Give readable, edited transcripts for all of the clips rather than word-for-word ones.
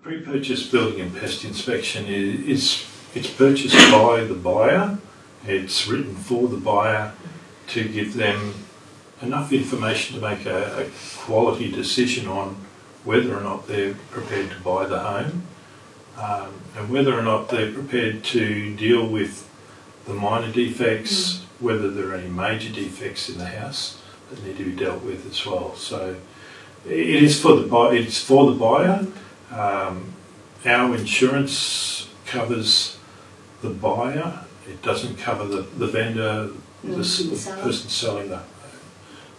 Pre-purchase building and pest inspection it's purchased by the buyer. It's written for the buyer to give them enough information to make a quality decision on whether or not they're prepared to buy the home, and whether or not they're prepared to deal with the minor defects, whether there are any major defects in the house that need to be dealt with as well. So it is for the buyer. It's for the buyer. Our insurance covers the buyer. It doesn't cover the vendor, the person selling the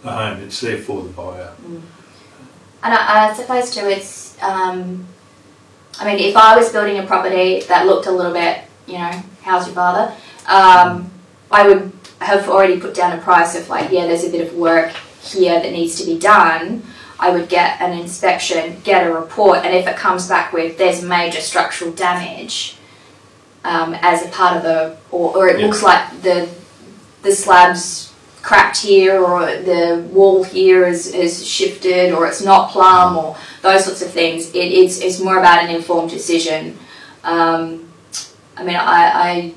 home. It's there for the buyer. And I suppose too, it's, I mean, if I was building a property that looked a little bit, you know, how's your father? I would have already put down a price of like, yeah, there's a bit of work here that needs to be done. I would get an inspection, get a report, and if it comes back with there's major structural damage as a part of the, or it looks like the slab's cracked here, or the wall here is shifted, or it's not plumb, or those sorts of things. It's more about an informed decision. I mean, I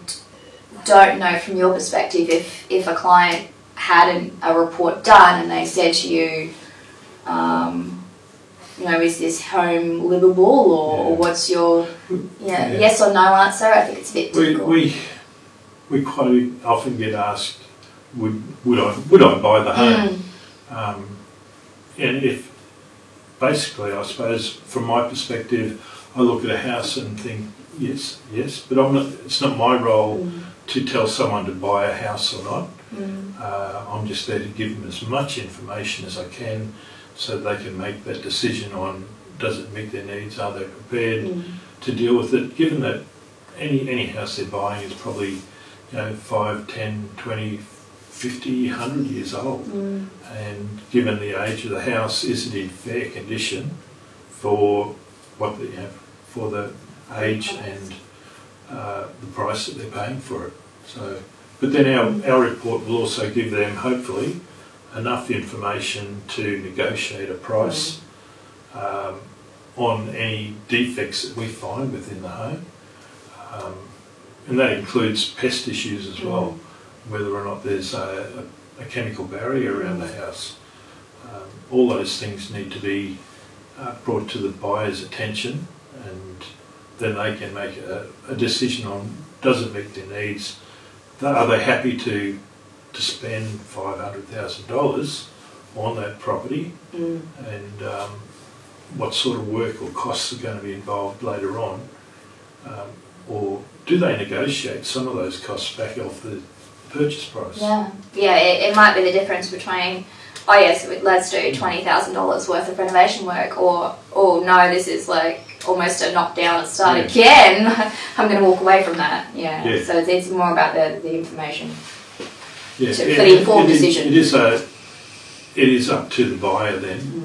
don't know from your perspective if a client had a report done and they said to you, you know, is this home livable, or what's your yes or no answer? I think it's a bit difficult. We quite often get asked, would I buy the home? And if basically, I suppose from my perspective, I look at a house and think yes, but it's not my role to tell someone to buy a house or not. I'm just there to give them as much information as I can, so they can make that decision on, does it meet their needs, are they prepared to deal with it, given that any house they're buying is probably, you know, 5, 10, 20, 50, 100 years old, and given the age of the house isn't in fair condition for what they have, for the age and the price that they're paying for it. So, but then our report will also give them, hopefully, enough information to negotiate a price on any defects that we find within the home, and that includes pest issues as well, whether or not there's a chemical barrier around the house. All those things need to be brought to the buyer's attention, and then they can make a decision on, does it meet their needs, are they happy to spend $500,000 on that property, and what sort of work or costs are going to be involved later on, or do they negotiate some of those costs back off the purchase price? It might be the difference between, oh yes, let's do $20,000 worth of renovation work, or oh no, this is like almost a knockdown and start again. I'm going to walk away from that. So it's more about the information. For the informed decision. It is up to the buyer then.